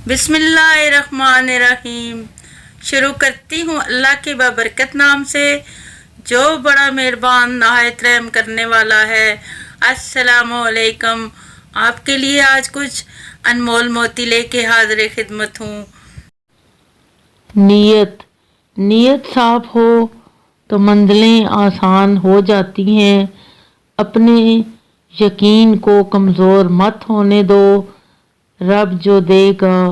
बिस्मिल्लाहिर्रहमानिर्रहीम। शुरू करती हूँ अल्लाह के बाबरकत नाम से जो बड़ा मेहरबान नहायत रहम करने वाला है। अस्सलामुअलैकुम। आपके लिए आज कुछ अनमोल मोती लेके हाजिर खिदमत हूँ। नीयत साफ हो तो मंजिलें आसान हो जाती हैं। अपने यकीन को कमज़ोर मत होने दो। रब जो देगा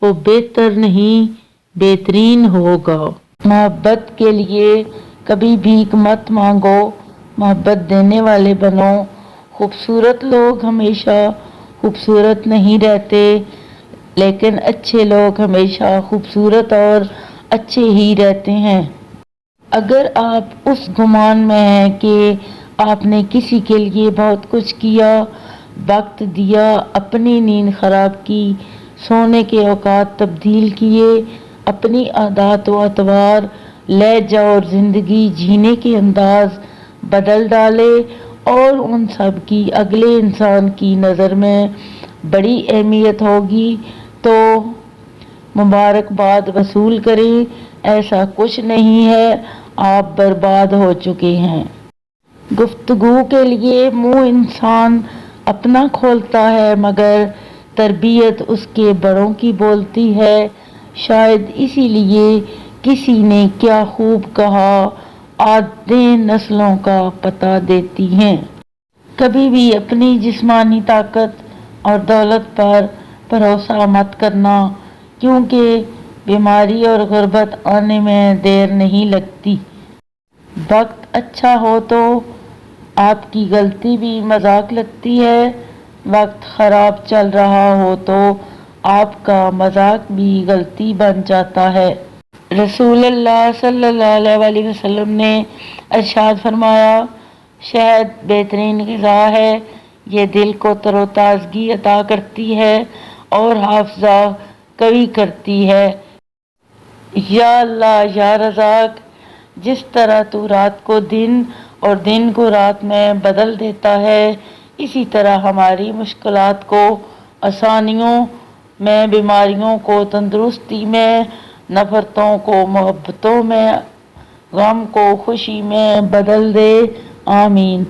वो बेहतर नहीं बेहतरीन होगा। मोहब्बत के लिए कभी भीख मत मांगो, मोहब्बत देने वाले बनो। खूबसूरत लोग हमेशा खूबसूरत नहीं रहते, लेकिन अच्छे लोग हमेशा खूबसूरत और अच्छे ही रहते हैं। अगर आप उस गुमान में हैं कि आपने किसी के लिए बहुत कुछ किया, वक्त दिया, अपनी नींद खराब की, सोने के औकात तब्दील किए, अपनी आदत व अतवार, लहजा और ज़िंदगी जीने के अंदाज बदल डाले और उन सब की अगले इंसान की नज़र में बड़ी अहमियत होगी, तो मुबारकबाद वसूल करें। ऐसा कुछ नहीं है, आप बर्बाद हो चुके हैं। गुफ्तगू के लिए मुंह इंसान अपना खोलता है, मगर तरबियत उसके बड़ों की बोलती है। शायद इसीलिए किसी ने क्या खूब कहा, आदतें नस्लों का पता देती हैं। कभी भी अपनी जिस्मानी ताकत और दौलत पर भरोसा मत करना, क्योंकि बीमारी और गुर्बत आने में देर नहीं लगती। वक्त अच्छा हो तो आपकी गलती भी मजाक लगती है, वक्त खराब चल रहा हो तो आपका मजाक भी गलती बन जाता है। रसूलुल्लाह सल्लल्लाहु अलैहि वसल्लम ने इरशाद फरमाया, शहद बेहतरीन ग़िज़ा है, ये दिल को तरोताज़गी अता करती है और हाफ़िज़ा कवी करती है। या अल्लाह या रज़ाक, जिस तरह तू रात को दिन और दिन को रात में बदल देता है, इसी तरह हमारी मुश्किलात को आसानियों में, बीमारियों को तंदुरुस्ती में, नफ़रतों को मोहब्बतों में, गम को खुशी में बदल दे। आमीन।